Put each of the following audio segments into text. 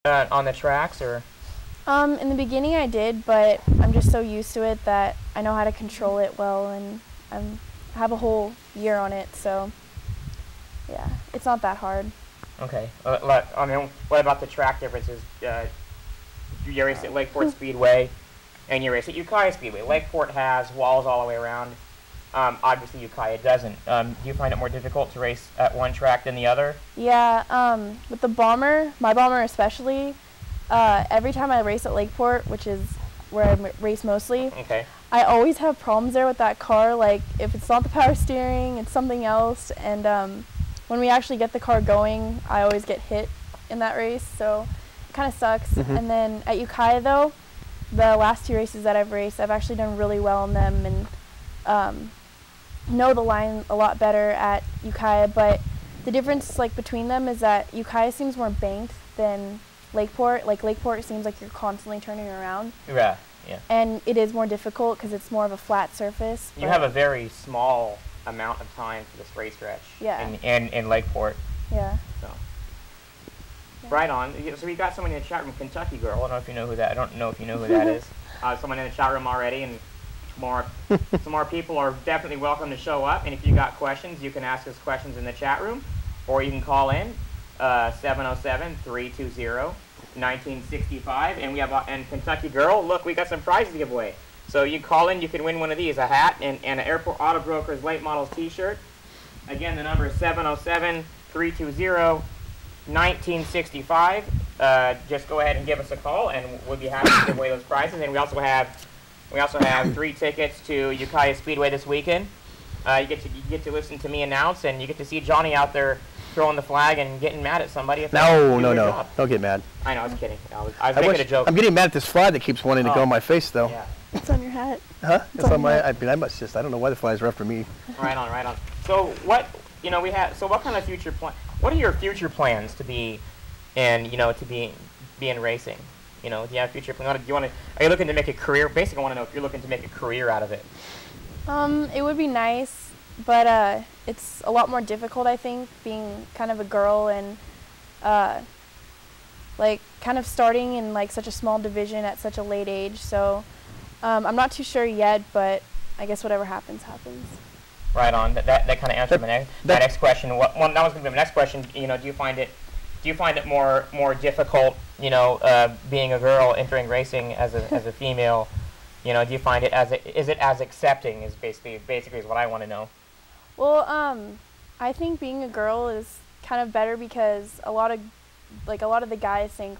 on the tracks, or? In the beginning I did, but I'm just so used to it that I know how to control it well, and I have a whole year on it, so yeah, it's not that hard. Okay. I mean, what about the track differences? You race at Lakeport Speedway, and you race at Ukiah Speedway. Lakeport has walls all the way around. Obviously, Ukiah doesn't. Do you find it more difficult to race at one track than the other? Yeah, with the Bomber, my Bomber especially, every time I race at Lakeport, which is where I race mostly, okay, I always have problems there with that car. Like, if it's not the power steering, it's something else. And when we actually get the car going, I always get hit in that race, so it kind of sucks. And then at Ukiah, though, the last 2 races that I've raced, I've actually done really well in them, and know the line a lot better at Ukiah. But the difference between them is that Ukiah seems more banked than Lakeport. Like, Lakeport seems like you're constantly turning around. Yeah, yeah. And it is more difficult because it's more of a flat surface. You have a very small amount of time for this race stretch. Yeah. In Lakeport. Yeah. So. Yeah. Right on. So we got someone in the chat room, Kentucky Girl. I don't know if you know who that. I don't know if you know who that is. Someone in the chat room already, and some more people are definitely welcome to show up. And if you got questions, you can ask us questions in the chat room, or you can call in 707-320-1965. And we have and Kentucky Girl. Look, we got some prizes to give away. So you call in, you can win one of these: a hat and an Airport Auto Brokers Late Models T-shirt. Again, the number is 707-320-1965. Just go ahead and give us a call, and we'll be happy to give away those prizes. And we also have 3 tickets to Ukiah Speedway this weekend. You get to listen to me announce, and you get to see Johnny out there throwing the flag and getting mad at somebody. No. Don't get mad. I know, I was kidding. I was making a joke. I'm getting mad at this fly that keeps wanting to go on my face, though. Yeah. It's on your hat. Huh? It's on my. I mean, I must just. I don't know why the flies are after me. Right on. So what what kind of future plan? What are your future plans to be, in racing? Do you have future plans? Are you looking to make a career? Basically, I want to know if you're looking to make a career out of it. It would be nice, but it's a lot more difficult, I think, being kind of a girl and kind of starting in such a small division at such a late age. So I'm not too sure yet, but I guess whatever happens, happens. Right on. That kind of answered my next question. That was going to be my next question. Do you find it more difficult, being a girl entering racing as a female? Do you find it is it as accepting? Is basically is what I want to know. Well, I think being a girl is kind of better because a lot of the guys think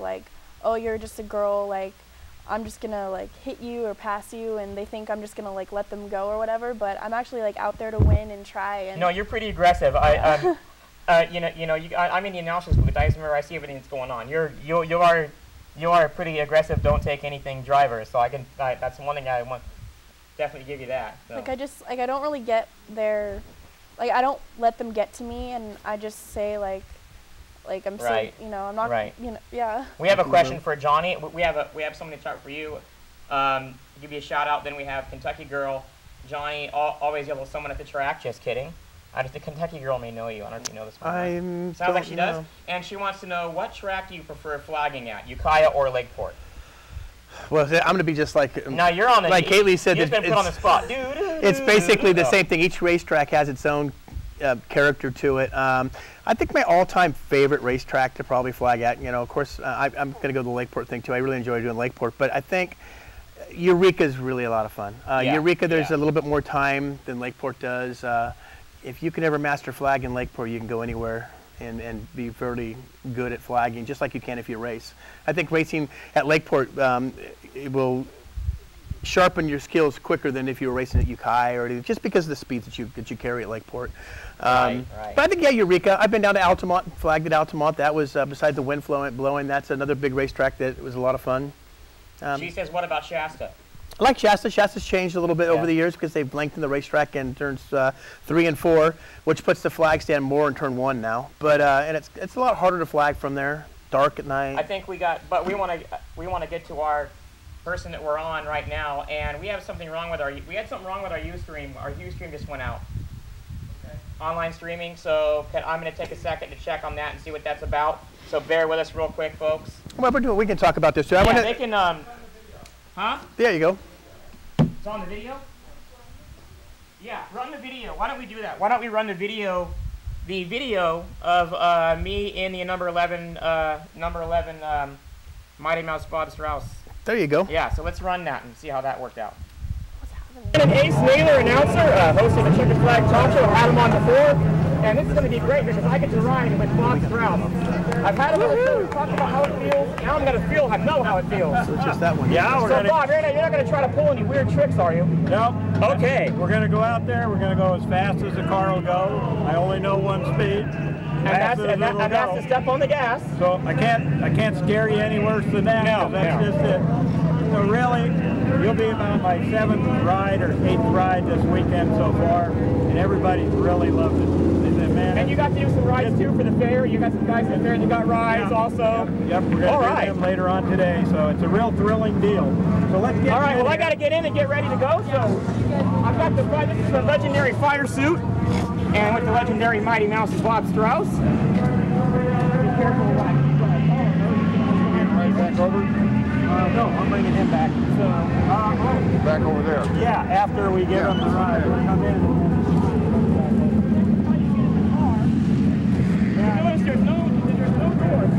oh, you're just a girl, I'm just gonna hit you or pass you, and they think I'm just gonna let them go or whatever. But I'm actually out there to win and try. And no, you're pretty aggressive. I'm in the analysis booth. I see everything that's going on. You are a pretty aggressive, don't take anything driver. So that's one thing I want definitely give you that. So. I don't really get their, I don't let them get to me, and I just say I'm right. I'm not right. Yeah. We have a question for Johnny. We have someone to talk for you. Give you a shout out. Then we have Kentucky Girl, Johnny. Always yell at someone at the track. Just kidding. The Kentucky Girl may know you. I don't know if you know this one. Sounds like she does. And she wants to know, what track do you prefer flagging at, Ukiah or Lakeport? Well, I'm going to be just like. Now you're on the. Like Kaylee said, you've been put on the spot. It's basically the same thing. Each racetrack has its own character to it. I think my all-time favorite racetrack to probably flag at. Of course, I'm going to go to the Lakeport thing too. I really enjoy doing Lakeport, but I think Eureka is really a lot of fun. Eureka, there's a little bit more time than Lakeport does. If you can ever master flag in Lakeport, you can go anywhere and be fairly good at flagging, just like you can if you race. I think racing at Lakeport it will sharpen your skills quicker than if you were racing at Ukiah, or just because of the speed that you carry at Lakeport. Right. But I think Eureka. I've been down to Altamont, flagged at Altamont. That was besides the wind blowing. That's another big racetrack that was a lot of fun. She says, what about Shasta? I like Shasta. Shasta's changed a little bit over the years because they've lengthened the racetrack in turns 3 and 4, which puts the flag stand more in turn 1 now. But and it's a lot harder to flag from there. Dark at night. I think we want to get to our person that we're on right now, and we have something wrong with our Ustream. Our Ustream just went out. Okay. Online streaming. So I'm going to take a second to check on that and see what that's about. So bear with us real quick, folks. Well, we can talk about this too. Yeah, they can, huh? There you go. It's on the video? Yeah, run the video. Why don't we do that? Why don't we run the video of me in the number 11 Mighty Mouse Bob Strauss. There you go. Yeah, so let's run that and see how that worked out. An Ace Naylor, announcer, host of the Checkered Flag Talk Show. I've had him on before, and this is going to be great because I get to ride with Bob Strauss. I've had him on the show, talk about how it feels. Now I'm going to know how it feels. So it's just that one. Yeah, So Bob, you're not going to try to pull any weird tricks, are you? No. Okay. We're going to go out there. We're going to go as fast as the car will go. I only know one speed. And that's to step on the gas. So I can't scare you any worse than that. No, that's just it. So really, you'll be about my 7th ride or 8th ride this weekend so far, and everybody's really loved it. They said, man. And you got to do some rides too for the fair. You got some guys at the fair that got rides also. Yep, we're going to do them later on today. So it's a real thrilling deal. So let's get. All right. Well, I got to get in and get ready to go. So I've got this is the legendary fire suit, and with the legendary Mighty Mouse Bob Strauss. Be careful right back over. No, I'm bringing him back. So, back over there. Yeah, after we give him the ride, we'll come in. Notice there's no doors.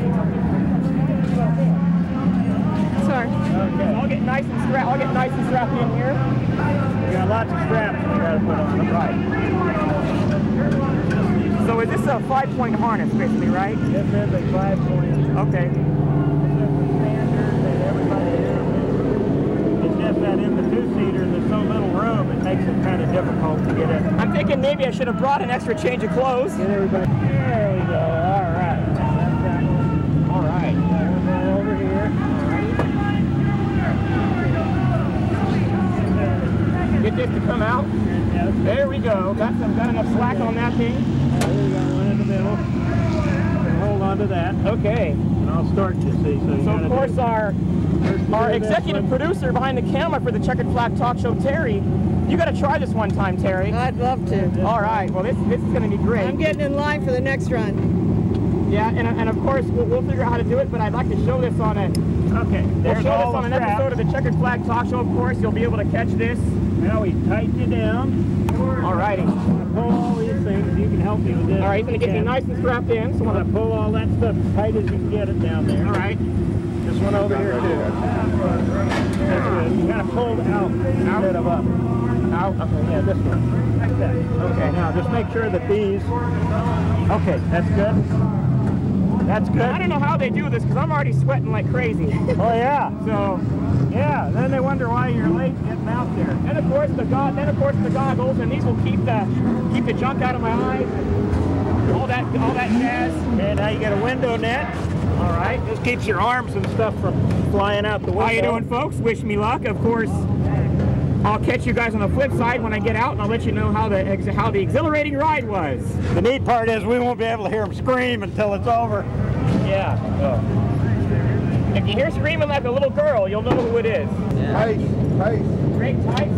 Sorry. Okay. I'll get nice and strapped in here. We got lots of straps we got to put on. Right. So is this a 5-point harness, basically, right? This is a 5-point. Okay. That in the 2-seater, there's so little room, it makes it kind of difficult to get in. I'm thinking maybe I should have brought an extra change of clothes. Get everybody. There we go. All right. That's that one. All right. Over here. Get this to come out. There we go. Got enough slack on that thing. There we go. One in the middle. Hold on to that. Okay. And I'll start you, see. So of course our executive producer behind the camera for the Checkered Flag Talk Show, Terry, you got to try this one time, Terry. I'd love to. All right. Well, this is going to be great. I'm getting in line for the next run. Yeah, and of course we'll figure out how to do it, but I'd like to show this on a. Okay. We'll show this on an straps. episode of the Checkered Flag Talk Show. Of course, you'll be able to catch this. Now we tighten you down. All righty. Pull all these things. You can help me with this. All right, he's going to get me nice and strapped in. So I'm going to pull all that stuff as tight as you can get it down there. all right. This one over here, too. That's good. You got to pull out instead of up. Out. Okay. Yeah, this one. Like that. Okay, now just make sure that these... Okay, that's good. That's good. I don't know how they do this because I'm already sweating like crazy. Oh, yeah. So, Yeah, then they wonder why you're late getting out there. and of course the goggles, and these will keep the junk out of my eyes. All that jazz. Okay, now you got a window net. All right. This keeps your arms and stuff from flying out the window. How you doing, folks? Wish me luck. Of course, I'll catch you guys on the flip side when I get out, and I'll let you know how the exhilarating ride was. The neat part is we won't be able to hear them scream until it's over. Yeah. If you hear screaming like a little girl, you'll know who it is. Tice. Greg Tice,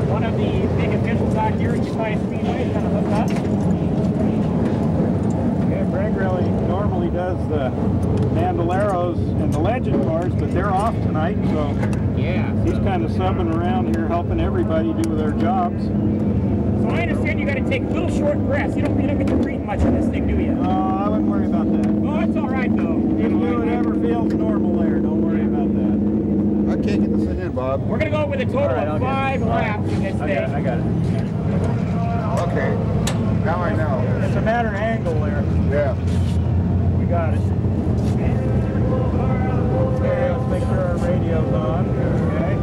one of the big officials out here at Utah Speedway, is going to hook up. Yeah, Greg really normally does the Bandoleros and the Legend cars, but they're off tonight, so Yeah. he's kind of subbing around here, helping everybody do their jobs. So I understand you got to take little short breaths. You don't get to breathe much on this thing, do you? I wouldn't worry about that. Oh, it's all right though. Just do whatever feels normal there. Don't worry about that. I can't get this thing in, Bob. We're going to go with a total of 5 laps in this thing. I got it. Okay. Now I know. It's a matter of angle there. Yeah. We got it. Okay, let's make sure our radio's on. Okay.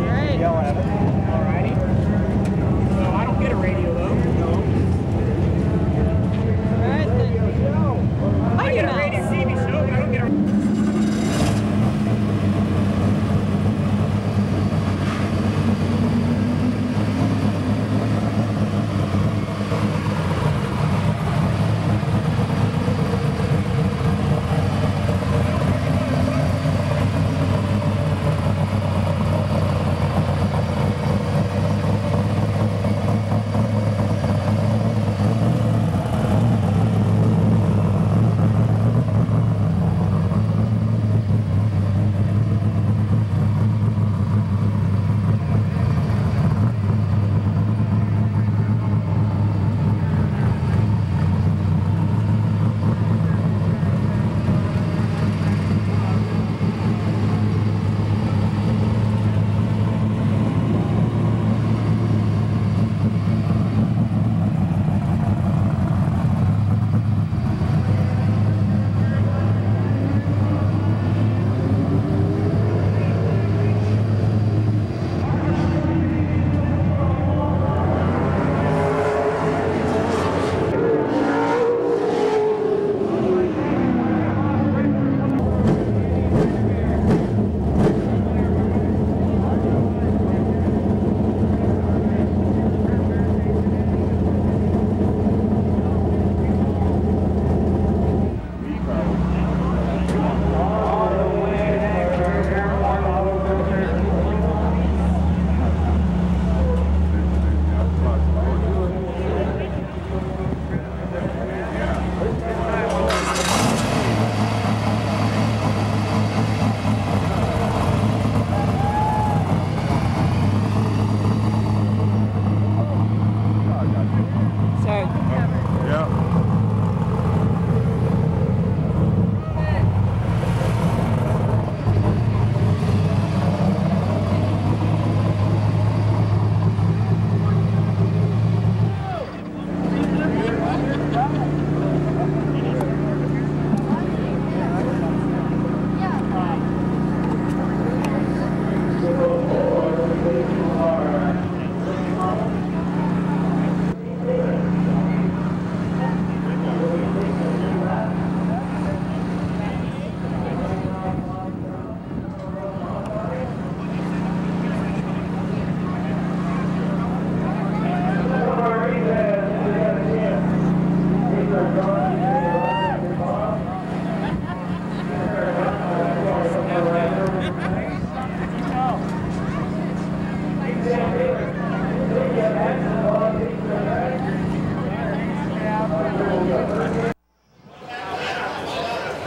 Right. Yell at it. Alrighty. So I don't get a radio though. No. Right then. I get a radio TV show, but I don't get a...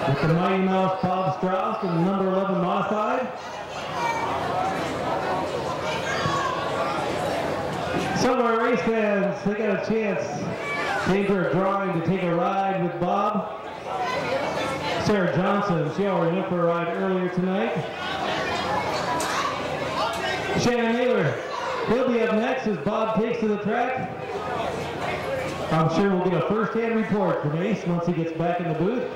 with the Mighty Mouse Bob Strauss and number 11 modified. Some of our race fans, they got a chance to enter a drawing to take a ride with Bob. Sarah Johnson, she already went for a ride earlier tonight. Shannon Naylor, he'll be up next as Bob takes to the track. I'm sure we'll get a first-hand report from Ace once he gets back in the booth.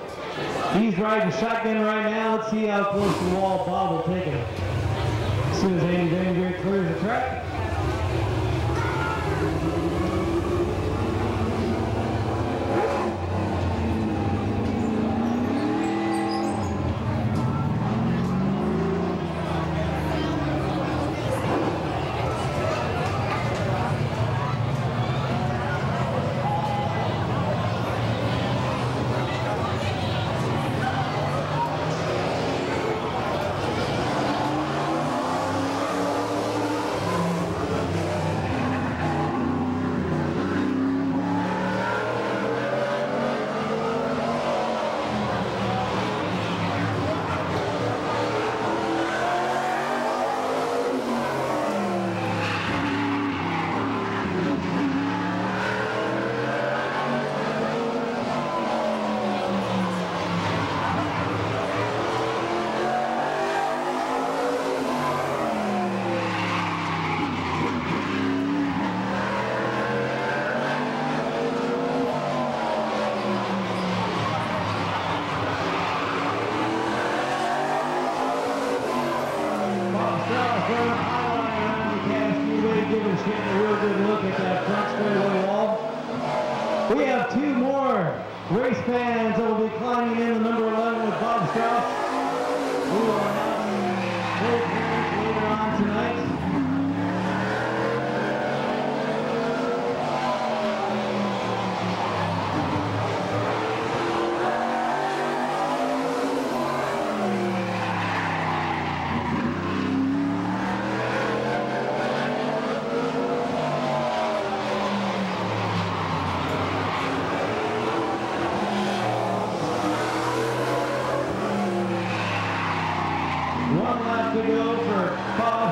He's riding shotgun right now. Let's see how close to the wall Bob will take him. As soon as Andy Van clears the track. We have two more race fans that will be climbing in the number 11 with Bob Strauss. We will announce both names later on tonight. One lap to go for Bob